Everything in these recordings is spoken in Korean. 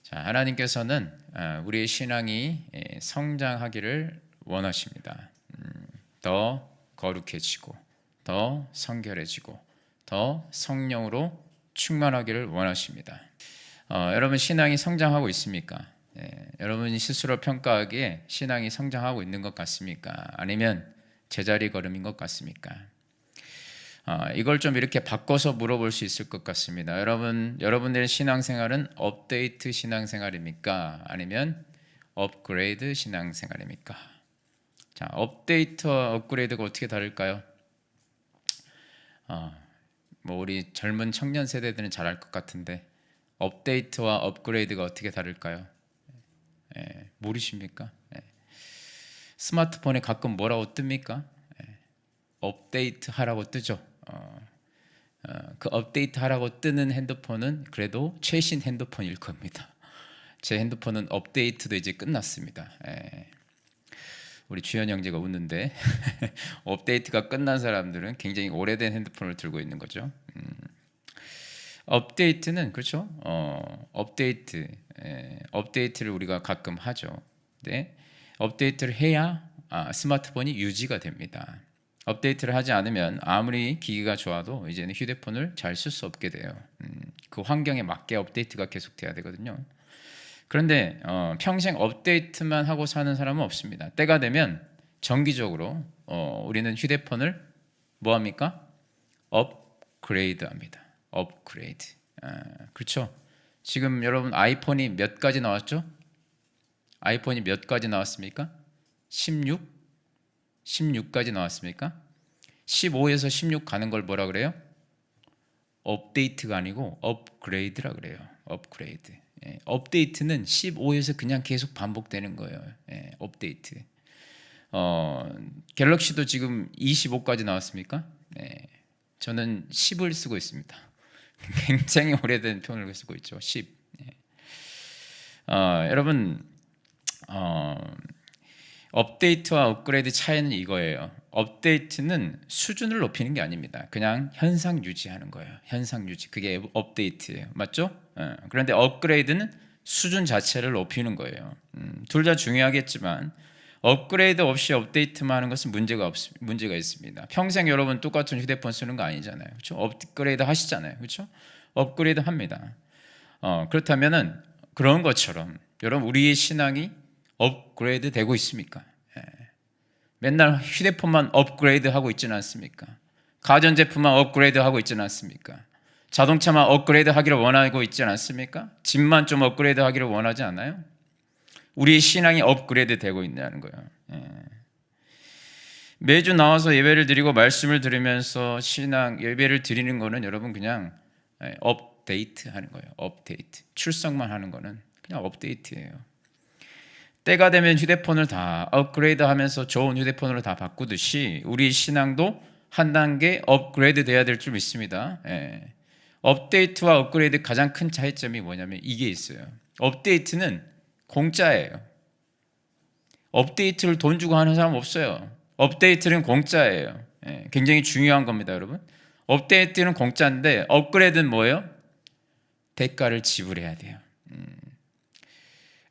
자, 하나님께서는 우리의 신앙이 성장하기를 원하십니다. 더 거룩해지고 더 성결해지고 더 성령으로 충만하기를 원하십니다. 여러분 신앙이 성장하고 있습니까? 여러분이 스스로 평가하기에 신앙이 성장하고 있는 것 같습니까? 아니면 제자리 걸음인 것 같습니까? 이걸 좀 이렇게 바꿔서 물어볼 수 있을 것 같습니다. 여러분들의 신앙생활은 업데이트 신앙생활입니까? 아니면 업그레이드 신앙생활입니까? 자, 업데이트와 업그레이드가 어떻게 다를까요? 우리 젊은 청년 세대들은 잘 알 것 같은데 업데이트와 업그레이드가 어떻게 다를까요? 모르십니까? 스마트폰에 가끔 뭐라고 뜹니까? 업데이트 하라고 뜨죠. 그 업데이트 하라고 뜨는 핸드폰은 그래도 최신 핸드폰일 겁니다. 제 핸드폰은 업데이트도 이제 끝났습니다. 우리 주현 형제가 웃는데 업데이트가 끝난 사람들은 굉장히 오래된 핸드폰을 들고 있는 거죠. 업데이트는 그렇죠. 업데이트를 우리가 가끔 하죠. 네, 업데이트를 해야 스마트폰이 유지가 됩니다. 업데이트를 하지 않으면 아무리 기기가 좋아도 이제는 휴대폰을 잘 쓸 수 없게 돼요. 그 환경에 맞게 업데이트가 계속돼야 되거든요. 그런데 평생 업데이트만 하고 사는 사람은 없습니다. 때가 되면 정기적으로 우리는 휴대폰을 뭐합니까? 업그레이드합니다. 업그레이드. 그렇죠. 지금 여러분 아이폰이 몇 가지 나왔죠? 아이폰이 몇 가지 나왔습니까? 16? 16까지 나왔습니까? 15에서 16 가는 걸 뭐라 그래요? 업데이트가 아니고 업그레이드라 그래요. 업그레이드. 업데이트는 15에서 그냥 계속 반복되는 거예요. 업데이트. 갤럭시도 지금 25까지 나왔습니까? 저는 10을 쓰고 있습니다. 굉장히 오래된 폰을 쓰고 있죠. 10. 여러분 업데이트와 업그레이드 차이는 이거예요. 업데이트는 수준을 높이는 게 아닙니다. 그냥 현상 유지하는 거예요. 현상 유지. 그게 업데이트예요. 맞죠? 그런데 업그레이드는 수준 자체를 높이는 거예요. 둘 다 중요하겠지만 업그레이드 없이 업데이트만 하는 것은 문제가 있습니다. 평생 여러분 똑같은 휴대폰 쓰는 거 아니잖아요. 그렇죠? 업그레이드 하시잖아요. 그렇죠? 업그레이드 합니다. 그렇다면은 그런 것처럼 여러분 우리의 신앙이 업그레이드 되고 있습니까? 맨날 휴대폰만 업그레이드 하고 있지는 않습니까? 가전제품만 업그레이드 하고 있지는 않습니까? 자동차만 업그레이드 하기를 원하고 있지는 않습니까? 집만 좀 업그레이드 하기를 원하지 않아요? 우리의 신앙이 업그레이드 되고 있다는 거예요. 매주 나와서 예배를 드리고 말씀을 들으면서 신앙 예배를 드리는 거는 여러분 그냥 업데이트 하는 거예요. 업데이트. 출석만 하는 거는 그냥 업데이트예요. 때가 되면 휴대폰을 다 업그레이드 하면서 좋은 휴대폰으로 다 바꾸듯이 우리 신앙도 한 단계 업그레이드 돼야 될 줄 믿습니다. 업데이트와 업그레이드 가장 큰 차이점이 뭐냐면 이게 있어요. 업데이트는 공짜예요. 업데이트를 돈 주고 하는 사람 없어요. 업데이트는 공짜예요. 굉장히 중요한 겁니다, 여러분. 업데이트는 공짜인데 업그레이드는 뭐예요? 대가를 지불해야 돼요.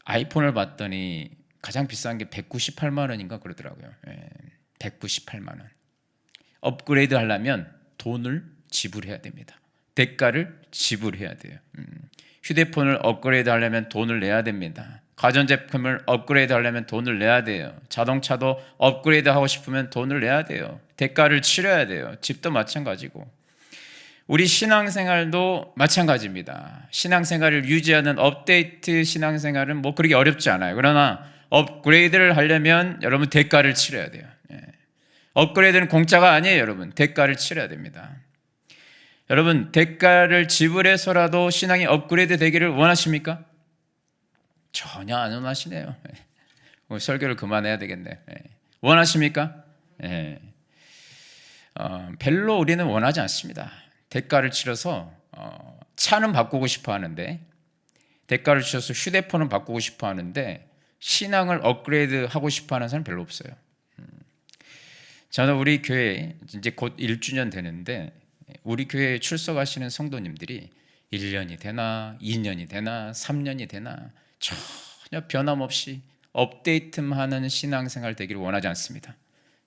아이폰을 봤더니 가장 비싼 게 198만 원인가 그러더라고요. 198만 원. 업그레이드 하려면 돈을 지불해야 됩니다. 대가를 지불해야 돼요. 휴대폰을 업그레이드 하려면 돈을 내야 됩니다. 가전제품을 업그레이드 하려면 돈을 내야 돼요. 자동차도 업그레이드 하고 싶으면 돈을 내야 돼요. 대가를 치러야 돼요. 집도 마찬가지고. 우리 신앙생활도 마찬가지입니다. 신앙생활을 유지하는 업데이트 신앙생활은 뭐 그렇게 어렵지 않아요. 그러나 업그레이드를 하려면 여러분 대가를 치러야 돼요. 업그레이드는 공짜가 아니에요, 여러분. 대가를 치러야 됩니다. 여러분 대가를 지불해서라도 신앙이 업그레이드 되기를 원하십니까? 전혀 안 원하시네요. 설교를 그만해야 되겠네요. 원하십니까? 별로 우리는 원하지 않습니다. 대가를 치러서 차는 바꾸고 싶어 하는데 대가를 치러서 휴대폰은 바꾸고 싶어 하는데 신앙을 업그레이드 하고 싶어 하는 사람 별로 없어요. 저는 우리 교회 이제 곧 1주년 되는데 우리 교회에 출석하시는 성도님들이 1년이 되나 2년이 되나 3년이 되나 전혀 변함없이 업데이트하는 신앙생활 되기를 원하지 않습니다.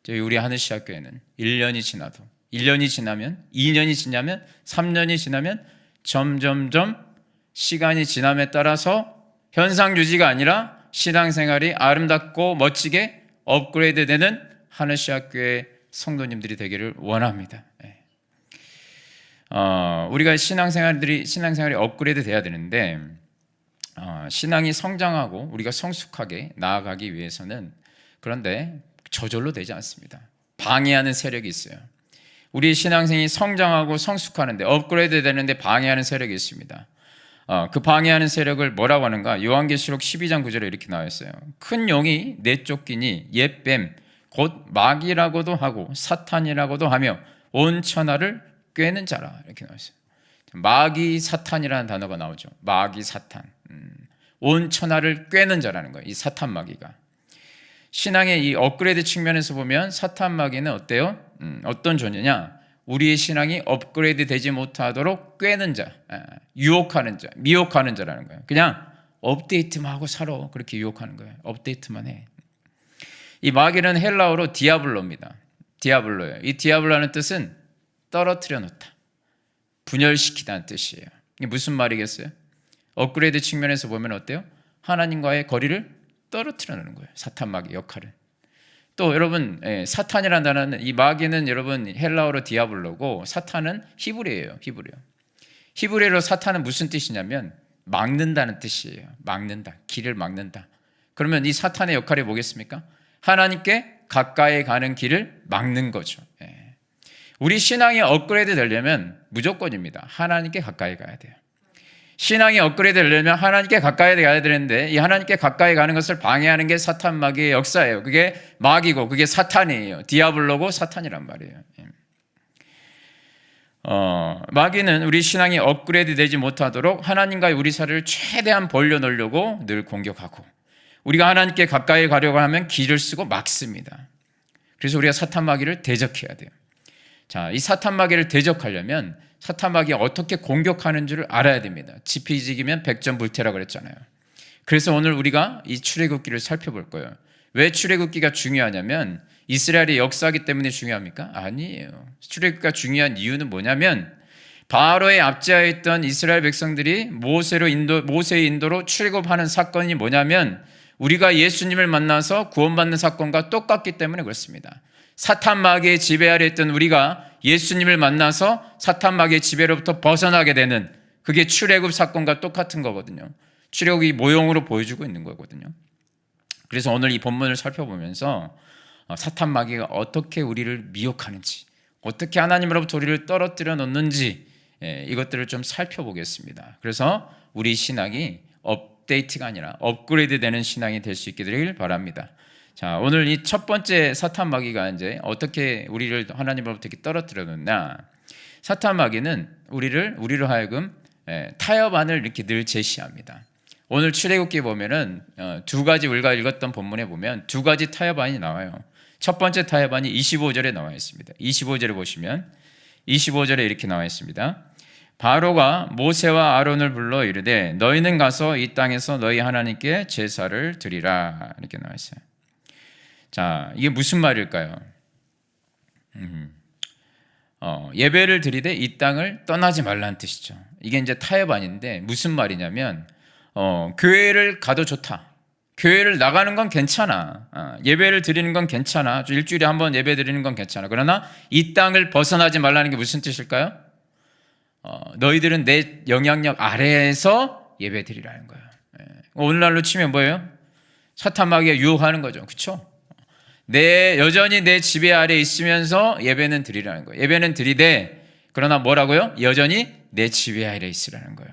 저희 우리 하늘시학교에는 1년이 지나도 1년이 지나면 2년이 지나면 3년이 지나면 점점점 시간이 지남에 따라서 현상 유지가 아니라 신앙생활이 아름답고 멋지게 업그레이드 되는 하늘시학교의 성도님들이 되기를 원합니다. 우리가 신앙생활이 업그레이드 돼야 되는데 신앙이 성장하고 우리가 성숙하게 나아가기 위해서는 그런데 저절로 되지 않습니다. 방해하는 세력이 있어요. 우리 신앙생이 성장하고 성숙하는데 업그레이드 되는데 방해하는 세력이 있습니다. 그 방해하는 세력을 뭐라고 하는가? 요한계시록 12장 9절에 이렇게 나와 있어요. 큰 용이 내쫓기니 옛 뱀 곧 마귀라고도 하고 사탄이라고도 하며 온 천하를 꿰는 자라 이렇게 나와 있어요. 마귀 사탄이라는 단어가 나오죠. 마귀 사탄. 온 천하를 꿰는 자라는 거예요. 이 사탄 마귀가. 신앙의 이 업그레이드 측면에서 보면 사탄 마귀는 어때요? 어떤 존재냐? 우리의 신앙이 업그레이드 되지 못하도록 꿰는 자, 유혹하는 자, 미혹하는 자라는 거예요. 그냥 업데이트만 하고 살아. 그렇게 유혹하는 거예요. 업데이트만 해. 이 마귀는 헬라어로 디아블로입니다. 디아블로예요. 이 디아블로라는 뜻은 떨어뜨려 놓다, 분열시키다는 뜻이에요. 이게 무슨 말이겠어요? 업그레이드 측면에서 보면 어때요? 하나님과의 거리를 떨어뜨려 놓는 거예요. 사탄 마귀 역할은. 또 여러분 사탄이라는 단어는 이 마귀는 여러분 헬라어로 디아블로고 사탄은 히브리어예요. 히브리어로 사탄은 무슨 뜻이냐면 막는다는 뜻이에요. 막는다. 길을 막는다. 그러면 이 사탄의 역할이 뭐겠습니까? 하나님께 가까이 가는 길을 막는 거죠. 우리 신앙이 업그레이드 되려면 무조건입니다. 하나님께 가까이 가야 돼요. 신앙이 업그레이드 되려면 하나님께 가까이 가야 되는데 이 하나님께 가까이 가는 것을 방해하는 게 사탄 마귀의 역사예요. 그게 마귀고 그게 사탄이에요. 디아블로고 사탄이란 말이에요. 마귀는 우리 신앙이 업그레이드 되지 못하도록 하나님과의 우리 사이를 최대한 벌려놓으려고 늘 공격하고 우리가 하나님께 가까이 가려고 하면 길을 쓰고 막습니다. 그래서 우리가 사탄 마귀를 대적해야 돼요. 자, 이 사탄 마귀를 대적하려면 사탄 마귀가 어떻게 공격하는 줄을 알아야 됩니다. 지피지기면 백전불태라고 그랬잖아요. 그래서 오늘 우리가 이 출애굽기를 살펴볼 거예요. 왜 출애굽기가 중요하냐면 이스라엘의 역사이기 때문에 중요합니까? 아니에요. 출애굽기가 중요한 이유는 뭐냐면 바로의 압제하에 있던 이스라엘 백성들이 모세의 인도로 출애굽하는 사건이 뭐냐면 우리가 예수님을 만나서 구원받는 사건과 똑같기 때문에 그렇습니다. 사탄 마귀의 지배 아래 있던 우리가 예수님을 만나서 사탄 마귀의 지배로부터 벗어나게 되는 그게 출애굽 사건과 똑같은 거거든요. 출애굽이 모형으로 보여주고 있는 거거든요. 그래서 오늘 이 본문을 살펴보면서 사탄 마귀가 어떻게 우리를 미혹하는지, 어떻게 하나님으로부터 우리를 떨어뜨려 놓는지 이것들을 좀 살펴보겠습니다. 그래서 우리 신앙이 업데이트가 아니라 업그레이드 되는 신앙이 될 수 있게 되길 바랍니다. 자, 오늘 이 첫 번째 사탄 마귀가 이제 어떻게 우리를 하나님으로부터 이렇게 떨어뜨려 놓나? 사탄 마귀는 우리로 하여금 타협안을 이렇게 늘 제시합니다. 오늘 출애굽기 보면은 두 가지 우리가 읽었던 본문에 보면 두 가지 타협안이 나와요. 첫 번째 타협안이 25절에 나와 있습니다. 25절에 보시면 25절에 이렇게 나와 있습니다. 바로가 모세와 아론을 불러 이르되 너희는 가서 이 땅에서 너희 하나님께 제사를 드리라 이렇게 나와 있어요. 자, 이게 무슨 말일까요? 예배를 드리되 이 땅을 떠나지 말라는 뜻이죠. 이게 이제 타협안인데 무슨 말이냐면 교회를 가도 좋다. 교회를 나가는 건 괜찮아. 예배를 드리는 건 괜찮아. 일주일에 한 번 예배 드리는 건 괜찮아. 그러나 이 땅을 벗어나지 말라는 게 무슨 뜻일까요? 너희들은 내 영향력 아래에서 예배 드리라는 거예요. 오늘날로 치면 뭐예요? 사탄 마귀가 유혹하는 거죠. 그렇죠? 여전히 내 지배 아래 있으면서 예배는 드리라는 거예요. 예배는 드리되 그러나 뭐라고요? 여전히 내 지배 아래 있으라는 거예요.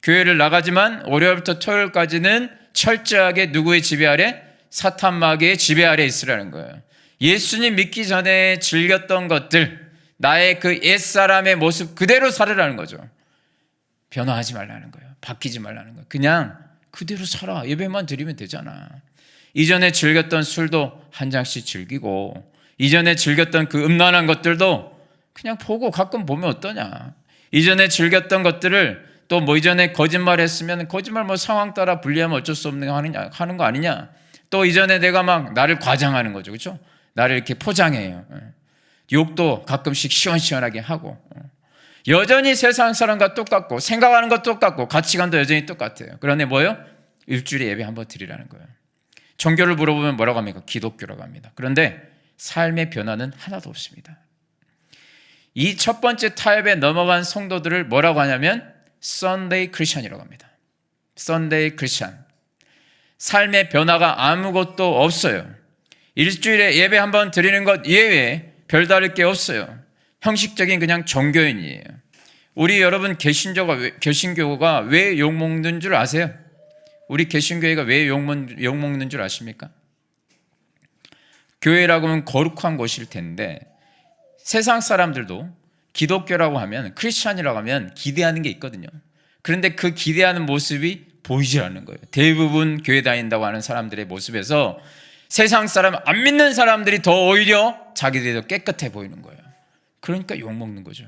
교회를 나가지만 월요일부터 토요일까지는 철저하게 누구의 지배 아래? 사탄 마귀의 지배 아래 있으라는 거예요. 예수님 믿기 전에 즐겼던 것들, 나의 그 옛사람의 모습 그대로 살으라는 거죠. 변화하지 말라는 거예요. 바뀌지 말라는 거예요. 그냥 그대로 살아. 예배만 드리면 되잖아. 이전에 즐겼던 술도 한 잔씩 즐기고 이전에 즐겼던 그 음란한 것들도 그냥 보고 가끔 보면 어떠냐. 이전에 즐겼던 것들을 또 뭐 이전에 거짓말했으면 거짓말 뭐 상황 따라 분리하면 어쩔 수 없는 거 하는 거 아니냐. 또 이전에 내가 막 나를 과장하는 거죠, 그렇죠? 나를 이렇게 포장해요. 욕도 가끔씩 시원시원하게 하고, 여전히 세상 사람과 똑같고 생각하는 것 똑같고 가치관도 여전히 똑같아요. 그런데 뭐예요? 일주일에 예배 한번 드리라는 거예요. 종교를 물어보면 뭐라고 합니까? 기독교라고 합니다. 그런데 삶의 변화는 하나도 없습니다. 이 첫 번째 타협에 넘어간 성도들을 뭐라고 하냐면 Sunday Christian이라고 합니다. Sunday Christian. 삶의 변화가 아무것도 없어요. 일주일에 예배 한번 드리는 것 예외에 별다를 게 없어요. 형식적인 그냥 종교인이에요. 우리 여러분 개신교가 왜 욕먹는 줄 아세요? 우리 개신교회가 왜 욕먹는 줄 아십니까? 교회라고 하면 거룩한 곳일 텐데 세상 사람들도 기독교라고 하면, 크리스찬이라고 하면 기대하는 게 있거든요. 그런데 그 기대하는 모습이 보이지 않는 거예요. 대부분 교회 다닌다고 하는 사람들의 모습에서 세상 사람, 안 믿는 사람들이 더 오히려 자기들이 더 깨끗해 보이는 거예요. 그러니까 욕먹는 거죠.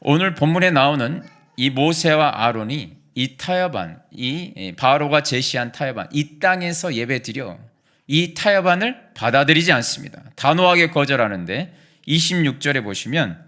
오늘 본문에 나오는 이 모세와 아론이 이 타협안, 이 바로가 제시한 타협안, 이 땅에서 예배드려 이 타협안을 받아들이지 않습니다. 단호하게 거절하는데 26절에 보시면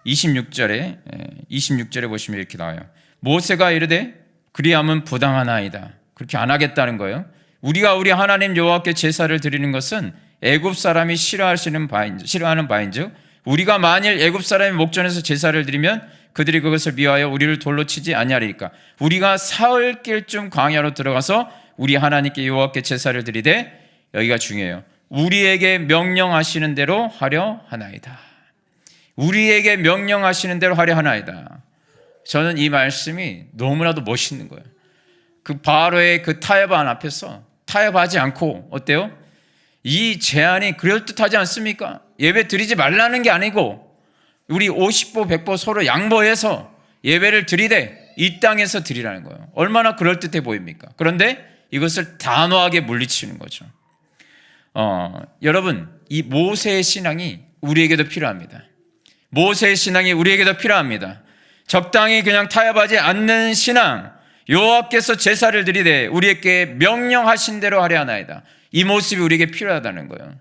26절에 보시면 이렇게 나와요. 모세가 이르되 그리함은 부당하나이다. 그렇게 안 하겠다는 거예요. 우리가 우리 하나님 여호와께 제사를 드리는 것은 애굽 사람이 싫어하는 바인즉 우리가 만일 애굽 사람의 목전에서 제사를 드리면 그들이 그것을 미워하여 우리를 돌로 치지 아니하리까. 우리가 사흘길쯤 광야로 들어가서 우리 하나님께 여호와께 제사를 드리되, 여기가 중요해요, 우리에게 명령하시는 대로 하려 하나이다. 우리에게 명령하시는 대로 하려 하나이다. 저는 이 말씀이 너무나도 멋있는 거예요. 그 바로의 그 타협안 앞에서 타협하지 않고, 어때요? 이 제안이 그럴듯하지 않습니까? 예배 드리지 말라는 게 아니고 우리 50보 100보 서로 양보해서 예배를 드리되 이 땅에서 드리라는 거예요. 얼마나 그럴듯해 보입니까? 그런데 이것을 단호하게 물리치는 거죠. 여러분, 이 모세의 신앙이 우리에게도 필요합니다. 모세의 신앙이 우리에게도 필요합니다. 적당히 그냥 타협하지 않는 신앙, 여호와께서 제사를 드리되 우리에게 명령하신 대로 하려 하나이다. 이 모습이 우리에게 필요하다는 거예요.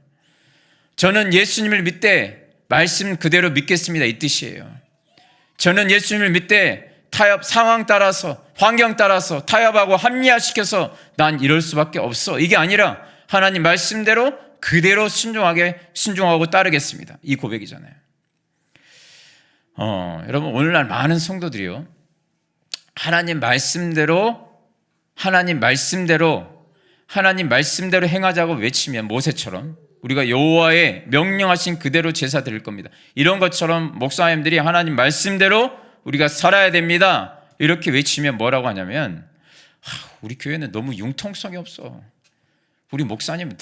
저는 예수님을 믿되 말씀 그대로 믿겠습니다, 이 뜻이에요. 저는 예수님을 믿되 타협 상황 따라서, 환경 따라서 타협하고 합리화시켜서 난 이럴 수밖에 없어, 이게 아니라 하나님 말씀대로 그대로 순종하고 따르겠습니다, 이 고백이잖아요. 여러분, 오늘날 많은 성도들이요, 하나님 말씀대로 행하자고 외치면 모세처럼 우리가 여호와의 명령하신 그대로 제사 드릴 겁니다, 이런 것처럼 목사님들이 하나님 말씀대로 우리가 살아야 됩니다 이렇게 외치면 뭐라고 하냐면, 우리 교회는 너무 융통성이 없어, 우리 목사님은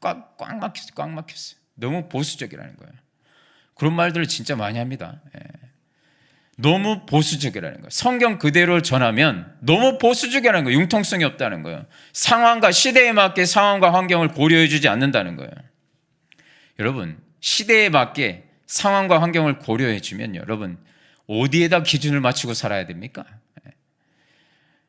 꽉 막혔어요, 너무 보수적이라는 거예요. 그런 말들을 진짜 많이 합니다. 너무 보수적이라는 거예요. 성경 그대로 전하면 너무 보수적이라는 거예요. 융통성이 없다는 거예요. 상황과 시대에 맞게 상황과 환경을 고려해 주지 않는다는 거예요. 여러분, 시대에 맞게 상황과 환경을 고려해 주면 여러분 어디에다 기준을 맞추고 살아야 됩니까?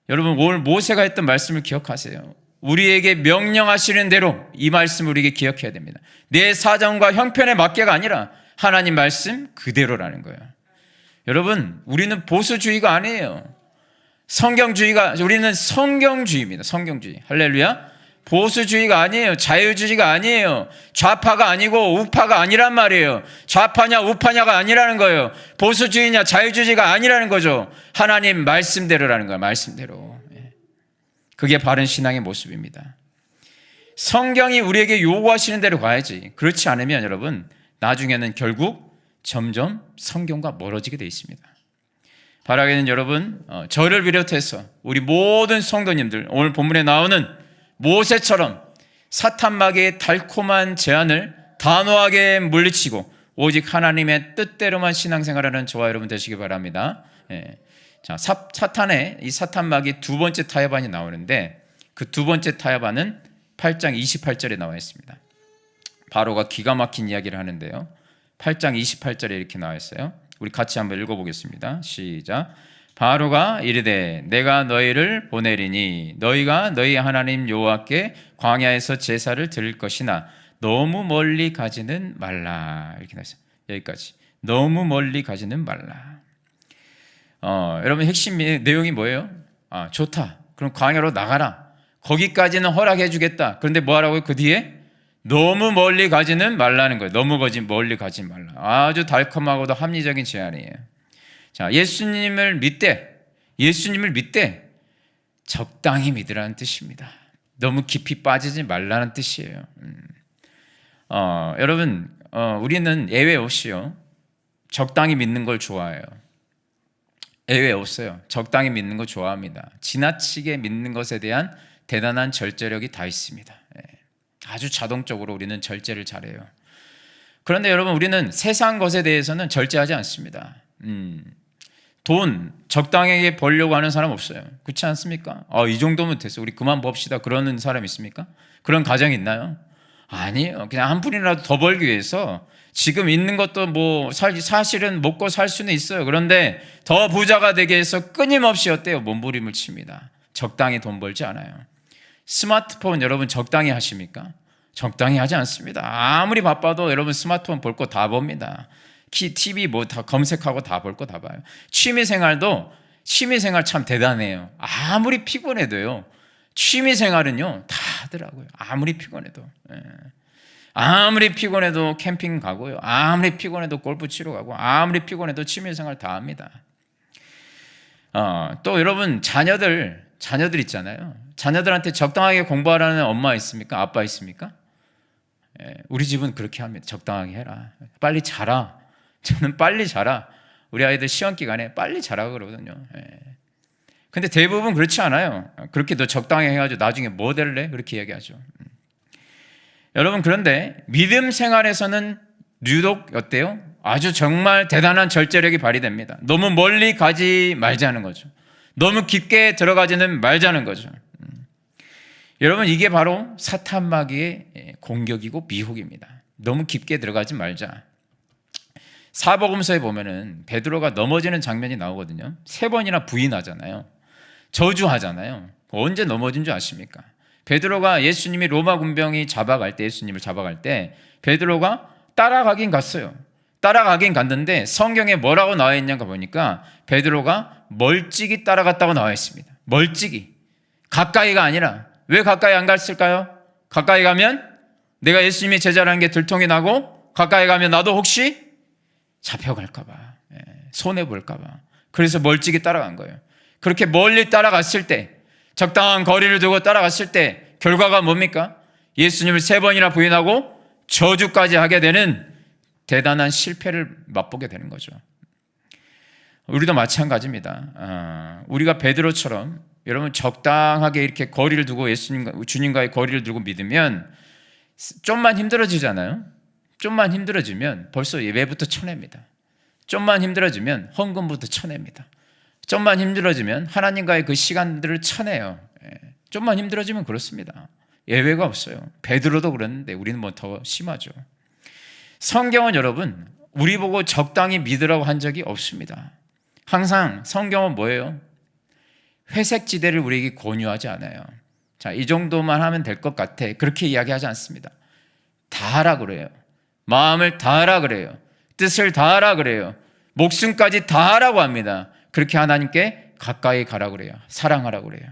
여러분, 오늘 모세가 했던 말씀을 기억하세요. 우리에게 명령하시는 대로, 이 말씀을 우리에게 기억해야 됩니다. 내 사정과 형편에 맞게가 아니라 하나님 말씀 그대로라는 거예요. 여러분, 우리는 보수주의가 아니에요. 우리는 성경주의입니다. 성경주의. 할렐루야. 보수주의가 아니에요. 자유주의가 아니에요. 좌파가 아니고 우파가 아니란 말이에요. 좌파냐 우파냐가 아니라는 거예요. 보수주의냐 자유주의가 아니라는 거죠. 하나님 말씀대로라는 거예요. 말씀대로. 그게 바른 신앙의 모습입니다. 성경이 우리에게 요구하시는 대로 가야지. 그렇지 않으면 여러분, 나중에는 결국 점점 성경과 멀어지게 되어 있습니다. 바라기는 여러분, 저를 비롯해서 우리 모든 성도님들, 오늘 본문에 나오는 모세처럼 사탄마귀의 달콤한 제안을 단호하게 물리치고 오직 하나님의 뜻대로만 신앙생활하는 저와 여러분 되시기 바랍니다. 자, 이 사탄마귀 두 번째 타협안이 나오는데, 그 두 번째 타협안은 8장 28절에 나와 있습니다. 바로가 기가 막힌 이야기를 하는데요, 8장 28절에 이렇게 나와 있어요. 우리 같이 한번 읽어보겠습니다. 시작. 바로가 이르되 내가 너희를 보내리니 너희가 너희 하나님 여호와께 광야에서 제사를 드릴 것이나 너무 멀리 가지는 말라. 이렇게 나왔어요. 여기까지. 너무 멀리 가지는 말라. 여러분 핵심 내용이 뭐예요? 좋다. 그럼 광야로 나가라. 거기까지는 허락해 주겠다. 그런데 뭐 하라고요? 그 뒤에 너무 멀리 가지는 말라는 거예요. 너무 멀리 가지 말라. 아주 달콤하고도 합리적인 제안이에요. 자, 예수님을 믿되 적당히 믿으라는 뜻입니다. 너무 깊이 빠지지 말라는 뜻이에요. 여러분, 우리는 예외 없이요, 적당히 믿는 걸 좋아해요. 예외 없어요. 적당히 믿는 거 좋아합니다. 지나치게 믿는 것에 대한 대단한 절제력이 다 있습니다. 아주 자동적으로 우리는 절제를 잘해요. 그런데 여러분, 우리는 세상 것에 대해서는 절제하지 않습니다. 돈 적당하게 벌려고 하는 사람 없어요. 그렇지 않습니까? 이 정도면 됐어, 우리 그만 봅시다, 그러는 사람 있습니까? 그런 가정이 있나요? 아니에요. 그냥 한 푼이라도 더 벌기 위해서 지금 있는 것도 뭐 사실은 먹고 살 수는 있어요. 그런데 더 부자가 되기 위해서 끊임없이 어때요? 몸부림을 칩니다. 적당히 돈 벌지 않아요. 스마트폰 여러분 적당히 하십니까? 적당히 하지 않습니다. 아무리 바빠도 여러분 스마트폰 볼 거 다 봅니다. TV 뭐 다 검색하고 다 볼 거 다 봐요. 취미생활 참 대단해요. 아무리 피곤해도요, 취미생활은요 다 하더라고요. 아무리 피곤해도. 아무리 피곤해도 캠핑 가고요, 아무리 피곤해도 골프 치러 가고, 아무리 피곤해도 취미생활 다 합니다. 또 여러분, 자녀들 있잖아요. 자녀들한테 적당하게 공부하라는 엄마 있습니까? 아빠 있습니까? 우리 집은 그렇게 합니다. 적당하게 해라. 빨리 자라. 저는 빨리 자라. 우리 아이들 시험 기간에 빨리 자라 그러거든요. 근데 대부분 그렇지 않아요. 그렇게 너 적당히 해가지고 나중에 뭐 될래? 그렇게 이야기하죠. 여러분, 그런데 믿음 생활에서는 유독 어때요? 아주 정말 대단한 절제력이 발휘됩니다. 너무 멀리 가지 말자는 거죠. 너무 깊게 들어가지는 말자는 거죠. 여러분, 이게 바로 사탄 마귀의 공격이고 미혹입니다. 너무 깊게 들어가지 말자. 사복음서에 보면은 베드로가 넘어지는 장면이 나오거든요. 3번이나 부인하잖아요. 저주하잖아요. 언제 넘어진 줄 아십니까? 베드로가 예수님이 로마 군병이 예수님을 잡아갈 때 베드로가 따라가긴 갔어요. 따라가긴 갔는데 성경에 뭐라고 나와 있냐고 보니까 베드로가 멀찍이 따라갔다고 나와 있습니다. 멀찍이. 가까이가 아니라. 왜 가까이 안 갔을까요? 가까이 가면 내가 예수님이 제자라는 게 들통이 나고, 가까이 가면 나도 혹시 잡혀갈까 봐, 손해볼까 봐. 그래서 멀찍이 따라간 거예요. 그렇게 멀리 따라갔을 때, 적당한 거리를 두고 따라갔을 때 결과가 뭡니까? 예수님을 3번이나 부인하고 저주까지 하게 되는 대단한 실패를 맛보게 되는 거죠. 우리도 마찬가지입니다. 우리가 베드로처럼 여러분 적당하게 이렇게 거리를 두고 주님과의 거리를 두고 믿으면 좀만 힘들어지잖아요. 좀만 힘들어지면 벌써 예배부터 쳐냅니다. 좀만 힘들어지면 헌금부터 쳐냅니다. 좀만 힘들어지면 하나님과의 그 시간들을 쳐내요. 좀만 힘들어지면 그렇습니다. 예외가 없어요. 베드로도 그랬는데 우리는 뭐 더 심하죠. 성경은 여러분, 우리 보고 적당히 믿으라고 한 적이 없습니다. 항상 성경은 뭐예요? 회색지대를 우리에게 권유하지 않아요. 자, 이 정도만 하면 될 것 같아, 그렇게 이야기하지 않습니다. 다 하라 그래요. 마음을 다 하라 그래요. 뜻을 다 하라 그래요. 목숨까지 다 하라고 합니다. 그렇게 하나님께 가까이 가라 그래요. 사랑하라 그래요.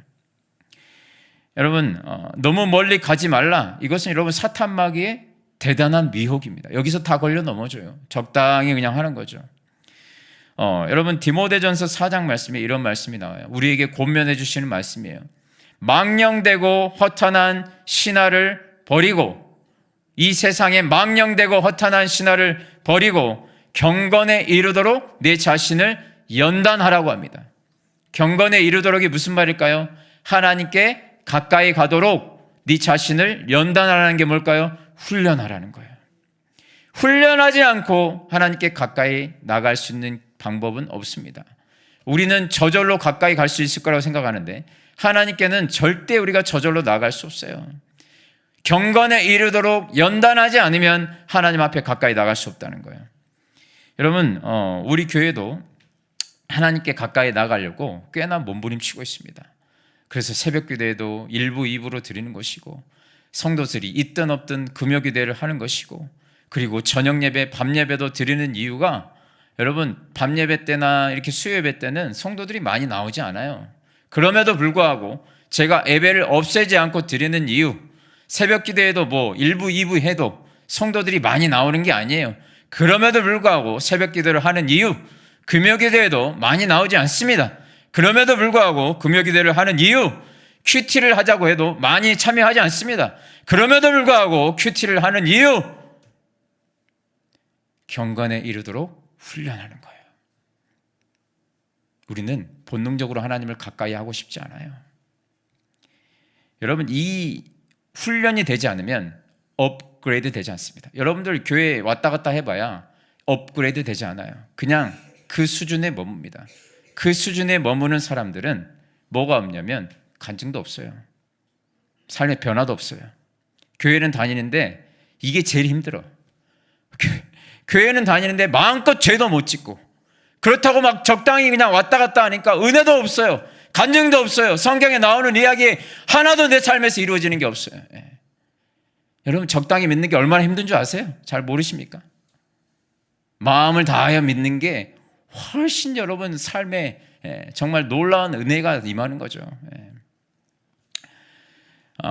여러분, 너무 멀리 가지 말라. 이것은 여러분 사탄 마귀의 대단한 미혹입니다. 여기서 다 걸려 넘어져요. 적당히 그냥 하는 거죠. 여러분, 디모데전서 4장 말씀에 이런 말씀이 나와요. 우리에게 권면해 주시는 말씀이에요. 망령되고 허탄한 신화를 버리고, 이 세상에 망령되고 허탄한 신화를 버리고 경건에 이르도록 내 자신을 연단하라고 합니다. 경건에 이르도록이 무슨 말일까요? 하나님께 가까이 가도록 네 자신을 연단하라는 게 뭘까요? 훈련하라는 거예요. 훈련하지 않고 하나님께 가까이 나갈 수 있는 방법은 없습니다. 우리는 저절로 가까이 갈 수 있을 거라고 생각하는데 하나님께는 절대 우리가 저절로 나갈 수 없어요. 경건에 이르도록 연단하지 않으면 하나님 앞에 가까이 나갈 수 없다는 거예요. 여러분 우리 교회도 하나님께 가까이 나가려고 꽤나 몸부림치고 있습니다. 그래서 새벽기도에도 1부, 2부로 드리는 것이고 성도들이 있든 없든 금요기도를 하는 것이고 그리고 저녁예배, 밤예배도 드리는 이유가 여러분 밤예배 때나 이렇게 수요예배 때는 성도들이 많이 나오지 않아요. 그럼에도 불구하고 제가 예배를 없애지 않고 드리는 이유, 새벽기도에도 뭐 1부, 2부 해도 성도들이 많이 나오는 게 아니에요. 그럼에도 불구하고 새벽기도를 하는 이유, 금요기도에도 많이 나오지 않습니다. 그럼에도 불구하고 금요기도를 하는 이유, 큐티를 하자고 해도 많이 참여하지 않습니다. 그럼에도 불구하고 큐티를 하는 이유, 경건에 이르도록 훈련하는 거예요. 우리는 본능적으로 하나님을 가까이 하고 싶지 않아요. 여러분 이 훈련이 되지 않으면 업그레이드 되지 않습니다. 여러분들 교회 왔다 갔다 해봐야 업그레이드 되지 않아요. 그냥 그 수준에 머뭅니다. 그 수준에 머무는 사람들은 뭐가 없냐면 간증도 없어요. 삶의 변화도 없어요. 교회는 다니는데 이게 제일 힘들어. 교회는 다니는데 마음껏 죄도 못 짓고 그렇다고 막 적당히 그냥 왔다 갔다 하니까 은혜도 없어요. 간증도 없어요. 성경에 나오는 이야기 하나도 내 삶에서 이루어지는 게 없어요. 여러분 적당히 믿는 게 얼마나 힘든 줄 아세요? 잘 모르십니까? 마음을 다하여 믿는 게 훨씬 여러분 삶에 정말 놀라운 은혜가 임하는 거죠.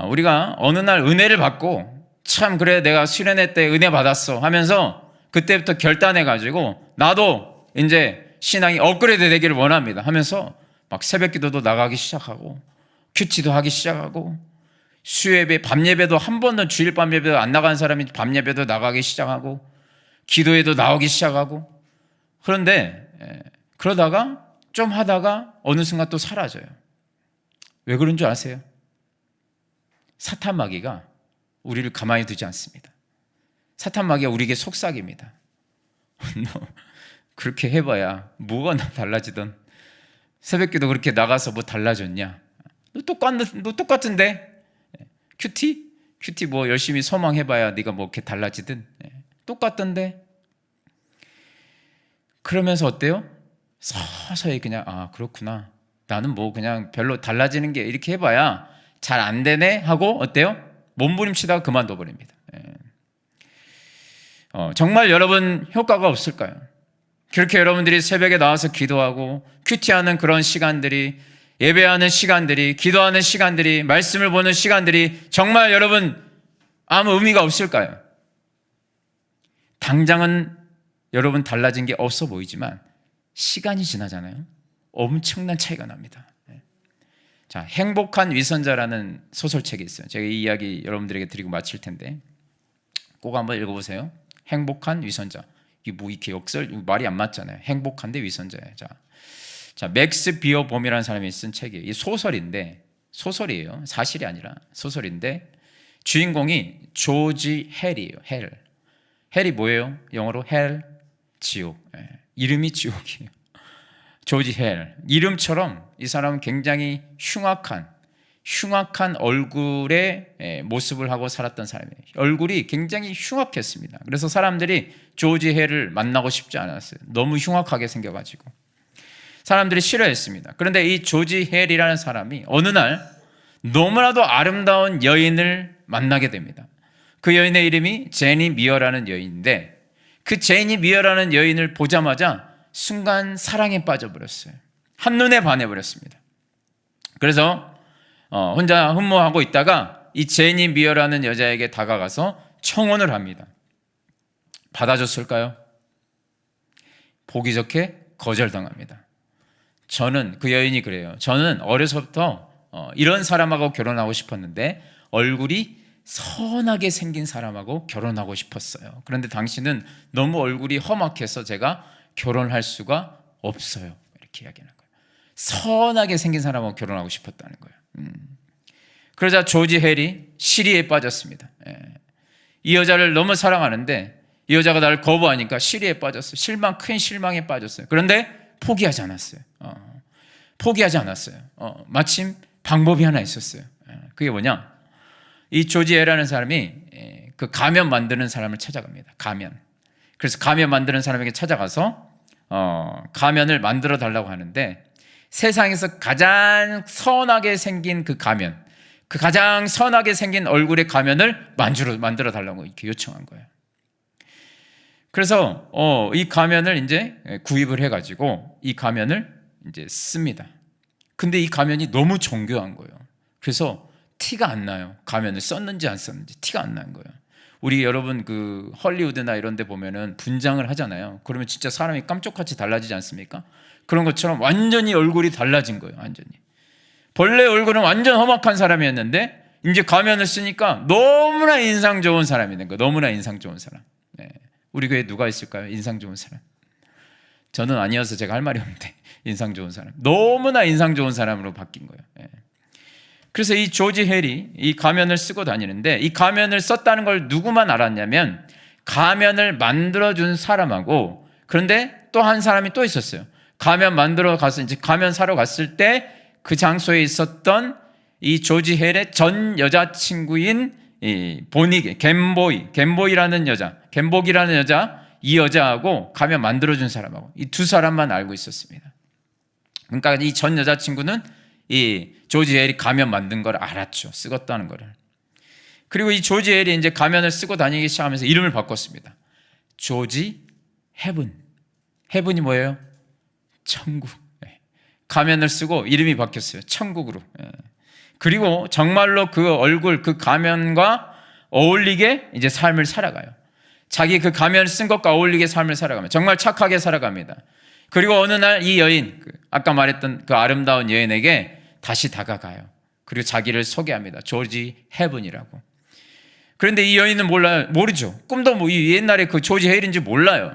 우리가 어느 날 은혜를 받고 참 그래 내가 수련회 때 은혜 받았어 하면서 그때부터 결단해가지고 나도 이제 신앙이 업그레이드 되기를 원합니다 하면서 막 새벽기도도 나가기 시작하고 큐티도 하기 시작하고 수요예배, 밤예배도 한 번도 주일 밤예배도 안 나간 사람이 밤예배도 나가기 시작하고 기도에도 나오기 시작하고 그런데 그러다가 좀 하다가 어느 순간 또 사라져요. 왜 그런 줄 아세요? 사탄 마귀가 우리를 가만히 두지 않습니다. 사탄 마귀가 우리에게 속삭입니다. 너 그렇게 해봐야 뭐가 달라지든 새벽기도 그렇게 나가서 뭐 달라졌냐? 너 똑같은데? 큐티 뭐 열심히 소망해봐야 네가 뭐 이렇게 달라지든 똑같던데? 그러면서 어때요? 서서히 그냥 그렇구나. 나는 뭐 그냥 별로 달라지는 게 이렇게 해봐야 잘 안 되네 하고 어때요? 몸부림치다가 그만둬 버립니다. 정말 여러분 효과가 없을까요? 그렇게 여러분들이 새벽에 나와서 기도하고 큐티하는 그런 시간들이 예배하는 시간들이 기도하는 시간들이 말씀을 보는 시간들이 정말 여러분 아무 의미가 없을까요? 당장은 여러분 달라진 게 없어 보이지만 시간이 지나잖아요. 엄청난 차이가 납니다. 자, 행복한 위선자라는 소설책이 있어요. 제가 이 이야기 여러분들에게 드리고 마칠 텐데 꼭 한번 읽어보세요. 행복한 위선자. 이게 뭐 이렇게 말이 안 맞잖아요. 행복한데 위선자예요. 자, 맥스 비어봄이라는 사람이 쓴 책이에요. 이 소설이에요. 사실이 아니라 소설인데 주인공이 조지 헬이에요. 헬이 뭐예요? 영어로 헬, 지옥. 이름이 지옥이에요. 조지 헬. 이름처럼 이 사람은 굉장히 흉악한 얼굴의 모습을 하고 살았던 사람이에요. 얼굴이 굉장히 흉악했습니다. 그래서 사람들이 조지 헬을 만나고 싶지 않았어요. 너무 흉악하게 생겨가지고 사람들이 싫어했습니다. 그런데 이 조지 헬이라는 사람이 어느 날 너무나도 아름다운 여인을 만나게 됩니다. 그 여인의 이름이 제니 미어라는 여인인데 그 제니 미어라는 여인을 보자마자 순간 사랑에 빠져버렸어요. 한눈에 반해버렸습니다. 그래서 혼자 흠모하고 있다가 이 제니 미어라는 여자에게 다가가서 청혼을 합니다. 받아줬을까요? 보기 좋게 거절당합니다. 저는 그 여인이 그래요. 저는 어려서부터 이런 사람하고 결혼하고 싶었는데 얼굴이 선하게 생긴 사람하고 결혼하고 싶었어요. 그런데 당신은 너무 얼굴이 험악해서 제가 결혼할 수가 없어요. 이렇게 이야기하는 거예요. 선하게 생긴 사람하고 결혼하고 싶었다는 거예요. 그러자 조지 헬이 시리에 빠졌습니다. 이 여자를 너무 사랑하는데 이 여자가 나를 거부하니까 시리에 빠졌어요. 큰 실망에 빠졌어요. 그런데 포기하지 않았어요. 마침 방법이 하나 있었어요. 그게 뭐냐? 이 조지 헬이라는 사람이 그 가면 만드는 사람을 찾아갑니다. 가면. 그래서 가면 만드는 사람에게 찾아가서 가면을 만들어 달라고 하는데, 세상에서 가장 선하게 생긴 그 가면, 그 가장 선하게 생긴 얼굴의 가면을 만들어 달라고 이렇게 요청한 거예요. 그래서 이 가면을 이제 구입을 해가지고 이 가면을 이제 씁니다. 근데 이 가면이 너무 정교한 거예요. 그래서 티가 안 나요. 가면을 썼는지 안 썼는지 티가 안 나는 거예요. 우리 여러분 그 헐리우드나 이런 데 보면은 분장을 하잖아요. 그러면 진짜 사람이 깜짝같이 달라지지 않습니까? 그런 것처럼 완전히 얼굴이 달라진 거예요. 완전히. 본래 얼굴은 완전 험악한 사람이었는데 이제 가면을 쓰니까 너무나 인상 좋은 사람이 된 거예요. 너무나 인상 좋은 사람. 네. 우리 교회에 누가 있을까요? 인상 좋은 사람. 저는 아니어서 제가 할 말이 없는데 인상 좋은 사람. 너무나 인상 좋은 사람으로 바뀐 거예요. 네. 그래서 이 조지 헬이 이 가면을 쓰고 다니는데, 이 가면을 썼다는 걸 누구만 알았냐면 가면을 만들어준 사람하고, 그런데 또 한 사람이 또 있었어요. 가면 만들어 가서 이제 가면 사러 갔을 때 그 장소에 있었던 이 조지 헬의 전 여자친구인 이 보닉, 갬보이라는 여자, 갬복이라는 여자, 이 여자하고 가면 만들어준 사람하고 이 두 사람만 알고 있었습니다. 그러니까 이 전 여자친구는 이 조지 헬이 가면 만든 걸 알았죠. 쓰겄다는 거를. 그리고 이 조지 헬이 이제 가면을 쓰고 다니기 시작하면서 이름을 바꿨습니다. 조지 헤븐. 헤븐이 뭐예요? 천국. 가면을 쓰고 이름이 바뀌었어요. 천국으로. 그리고 정말로 그 얼굴, 그 가면과 어울리게 이제 삶을 살아가요. 자기 그 가면을 쓴 것과 어울리게 삶을 살아가면 정말 착하게 살아갑니다. 그리고 어느 날 이 여인, 아까 말했던 그 아름다운 여인에게 다시 다가가요. 그리고 자기를 소개합니다. 조지 헤븐이라고. 그런데 이 여인은 모르죠. 꿈도 이 옛날에 그 조지 헬인지 몰라요.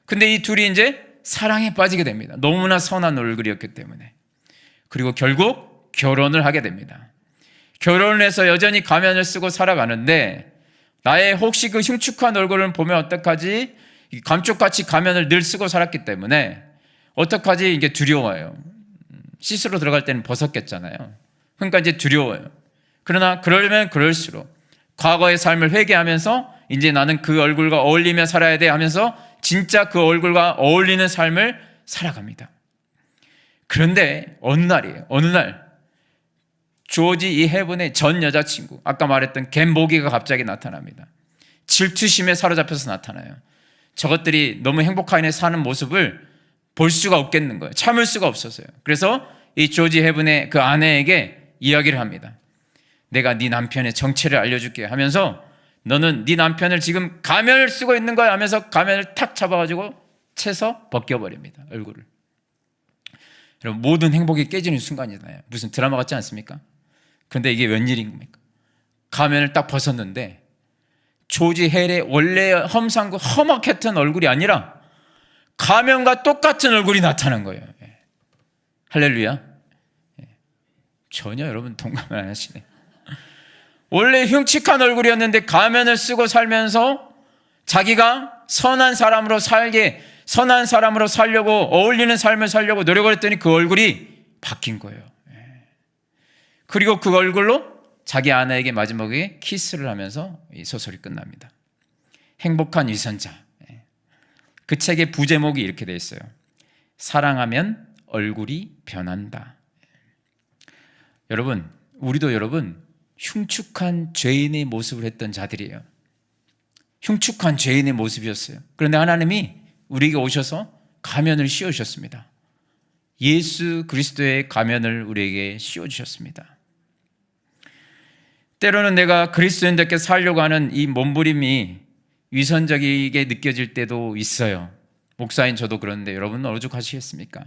근데 이 둘이 이제 사랑에 빠지게 됩니다. 너무나 선한 얼굴이었기 때문에. 그리고 결국 결혼을 하게 됩니다. 결혼을 해서 여전히 가면을 쓰고 살아가는데, 나의 혹시 그 흉측한 얼굴을 보면 어떡하지? 감쪽같이 가면을 늘 쓰고 살았기 때문에 어떡하지? 이게 두려워요. 씻으러 들어갈 때는 벗었겠잖아요. 그러니까 이제 두려워요. 그러나 그러려면 그럴수록 과거의 삶을 회개하면서 이제 나는 그 얼굴과 어울리며 살아야 돼 하면서 진짜 그 얼굴과 어울리는 삶을 살아갑니다. 그런데 어느 날 조지 이 헤븐의 전 여자친구, 아까 말했던 갬보기가 갑자기 나타납니다. 질투심에 사로잡혀서 나타나요. 저것들이 너무 행복하게 사는 모습을 볼 수가 없겠는 거예요. 참을 수가 없었어요. 그래서 이 조지 헤븐의 그 아내에게 이야기를 합니다. 내가 네 남편의 정체를 알려줄게 하면서, 너는 네 남편을 지금 가면을 쓰고 있는 거야 하면서 가면을 탁 잡아가지고 채서 벗겨버립니다. 얼굴을. 여러분, 모든 행복이 깨지는 순간이잖아요. 무슨 드라마 같지 않습니까? 그런데 이게 웬일인 겁니까? 가면을 딱 벗었는데 조지 헬의 원래 험악했던 얼굴이 아니라 가면과 똑같은 얼굴이 나타난 거예요. 할렐루야. 전혀 여러분 동감을 안 하시네. 원래 흉측한 얼굴이었는데 가면을 쓰고 살면서 자기가 선한 사람으로 살려고, 어울리는 삶을 살려고 노력을 했더니 그 얼굴이 바뀐 거예요. 그리고 그 얼굴로 자기 아내에게 마지막에 키스를 하면서 이 소설이 끝납니다. 행복한 위선자. 그 책의 부제목이 이렇게 되어 있어요. 사랑하면 얼굴이 변한다. 여러분, 우리도 흉측한 죄인의 모습을 했던 자들이에요. 흉측한 죄인의 모습이었어요. 그런데 하나님이 우리에게 오셔서 가면을 씌워주셨습니다. 예수 그리스도의 가면을 우리에게 씌워주셨습니다. 때로는 내가 그리스도인답게 살려고 하는 이 몸부림이 위선적이게 느껴질 때도 있어요. 목사인 저도 그런데 여러분은 오죽하시겠습니까?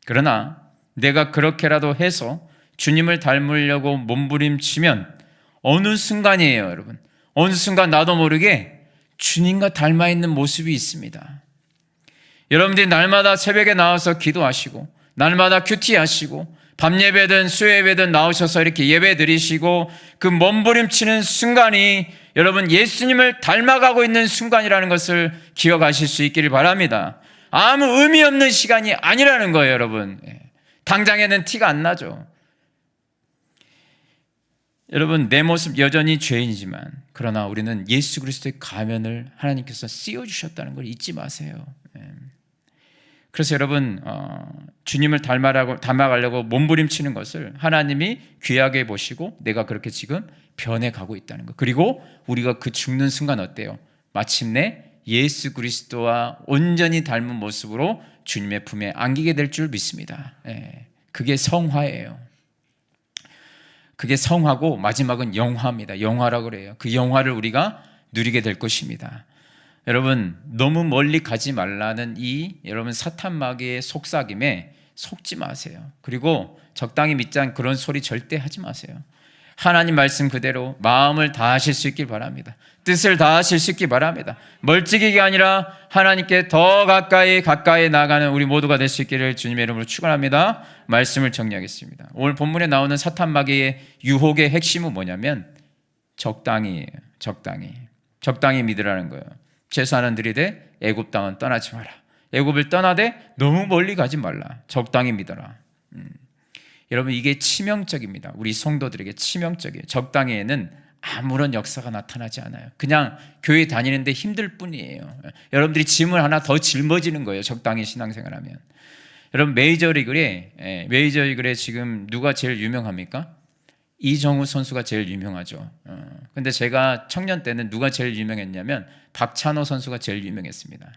그러나 내가 그렇게라도 해서 주님을 닮으려고 몸부림치면 어느 순간이에요, 여러분. 어느 순간 나도 모르게 주님과 닮아 있는 모습이 있습니다. 여러분들이 날마다 새벽에 나와서 기도하시고, 날마다 큐티하시고, 밤 예배든 수요 예배든 나오셔서 이렇게 예배 드리시고, 그 몸부림치는 순간이 여러분 예수님을 닮아가고 있는 순간이라는 것을 기억하실 수 있기를 바랍니다. 아무 의미 없는 시간이 아니라는 거예요, 여러분. 당장에는 티가 안 나죠. 여러분, 내 모습 여전히 죄인이지만 그러나 우리는 예수 그리스도의 가면을 하나님께서 씌워주셨다는 걸 잊지 마세요. 그래서 여러분, 주님을 닮아가려고 몸부림치는 것을 하나님이 귀하게 보시고 내가 그렇게 지금 변해가고 있다는 것. 그리고 우리가 그 죽는 순간 어때요? 마침내 예수 그리스도와 온전히 닮은 모습으로 주님의 품에 안기게 될 줄 믿습니다. 그게 성화예요. 그게 성화고 마지막은 영화입니다. 영화라고 그래요. 그 영화를 우리가 누리게 될 것입니다. 여러분, 너무 멀리 가지 말라는 여러분 사탄 마귀의 속삭임에 속지 마세요. 그리고 적당히 믿자는 그런 소리 절대 하지 마세요. 하나님 말씀 그대로 마음을 다하실 수 있길 바랍니다. 뜻을 다하실 수 있길 바랍니다. 멀찍이가 아니라 하나님께 더 가까이 나아가는 우리 모두가 될 수 있기를 주님의 이름으로 축원합니다. 말씀을 정리하겠습니다. 오늘 본문에 나오는 사탄 마귀의 유혹의 핵심은 뭐냐면 적당히예요. 적당히 믿으라는 거예요. 제사는 드리되 애굽 땅은 떠나지 마라. 애굽을 떠나되 너무 멀리 가지 말라. 적당히 믿어라. 여러분, 이게 치명적입니다. 우리 성도들에게 치명적이에요. 적당히에는 아무런 역사가 나타나지 않아요. 그냥 교회 다니는데 힘들 뿐이에요. 여러분들이 짐을 하나 더 짊어지는 거예요. 적당히 신앙생활하면. 여러분, 메이저리그에 지금 누가 제일 유명합니까? 이정우 선수가 제일 유명하죠. 근데 제가 청년 때는 누가 제일 유명했냐면 박찬호 선수가 제일 유명했습니다.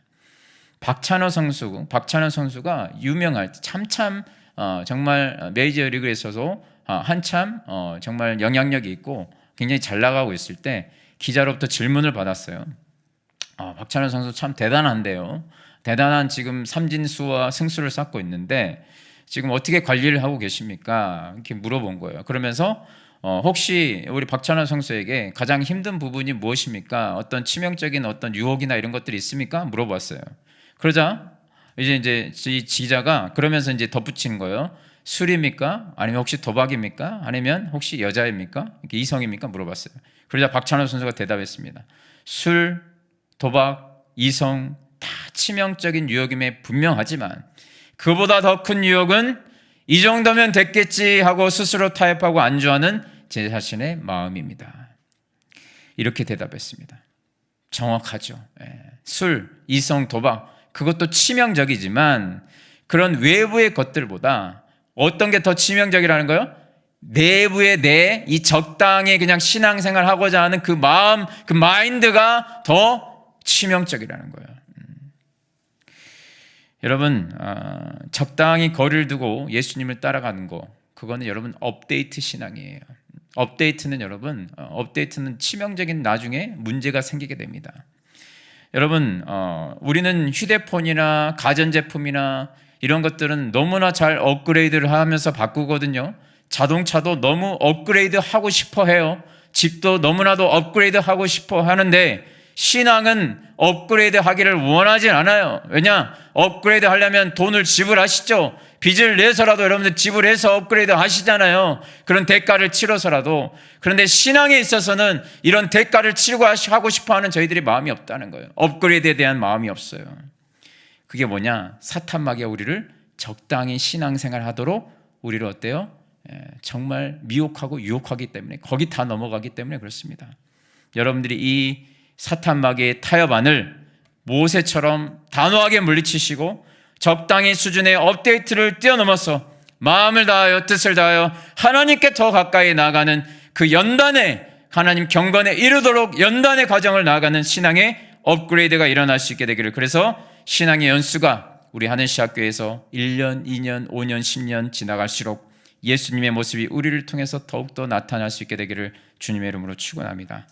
박찬호 선수가 유명할 때 정말 메이저리그에 있어서 한참 정말 영향력이 있고 굉장히 잘 나가고 있을 때 기자로부터 질문을 받았어요. 박찬호 선수 참 대단한데요. 대단한 지금 삼진수와 승수를 쌓고 있는데 지금 어떻게 관리를 하고 계십니까? 이렇게 물어본 거예요. 그러면서 혹시 우리 박찬호 선수에게 가장 힘든 부분이 무엇입니까? 어떤 치명적인 어떤 유혹이나 이런 것들이 있습니까? 물어봤어요. 그러자 이제 이 기자가 그러면서 이제 덧붙이는 거예요. 술입니까? 아니면 혹시 도박입니까? 아니면 혹시 여자입니까? 이렇게 이성입니까? 물어봤어요. 그러자 박찬호 선수가 대답했습니다. 술, 도박, 이성 다 치명적인 유혹임에 분명하지만 그보다 더 큰 유혹은 이 정도면 됐겠지 하고 스스로 타협하고 안주하는 제 자신의 마음입니다. 이렇게 대답했습니다. 정확하죠. 술, 이성, 도박 그것도 치명적이지만 그런 외부의 것들보다 어떤 게 더 치명적이라는 거예요? 내부의 이 적당히 그냥 신앙생활 하고자 하는 그 마음, 그 마인드가 더 치명적이라는 거예요. 여러분, 적당히 거리를 두고 예수님을 따라가는 거, 그거는 여러분 업데이트 신앙이에요. 업데이트는 치명적인 나중에 문제가 생기게 됩니다. 여러분, 우리는 휴대폰이나 가전제품이나 이런 것들은 너무나 잘 업그레이드를 하면서 바꾸거든요. 자동차도 너무 업그레이드 하고 싶어 해요. 집도 너무나도 업그레이드 하고 싶어 하는데 신앙은 업그레이드 하기를 원하진 않아요. 왜냐? 업그레이드 하려면 돈을 지불하시죠. 빚을 내서라도 여러분들 지불해서 업그레이드 하시잖아요. 그런 대가를 치러서라도. 그런데 신앙에 있어서는 이런 대가를 치르고 하고 싶어 하는 저희들이 마음이 없다는 거예요. 업그레이드에 대한 마음이 없어요. 그게 뭐냐? 사탄 마귀가 우리를 적당히 신앙생활 하도록 우리를 어때요? 정말 미혹하고 유혹하기 때문에 거기 다 넘어가기 때문에 그렇습니다. 여러분들이 이 사탄 마귀의 타협안을 모세처럼 단호하게 물리치시고 적당히 수준의 업데이트를 뛰어넘어서 마음을 다하여 뜻을 다하여 하나님께 더 가까이 나아가는 그 연단의 하나님 경건에 이르도록 연단의 과정을 나아가는 신앙의 업그레이드가 일어날 수 있게 되기를. 그래서 신앙의 연수가 우리 하늘시학교에서 1년, 2년, 5년, 10년 지나갈수록 예수님의 모습이 우리를 통해서 더욱더 나타날 수 있게 되기를 주님의 이름으로 축원합니다.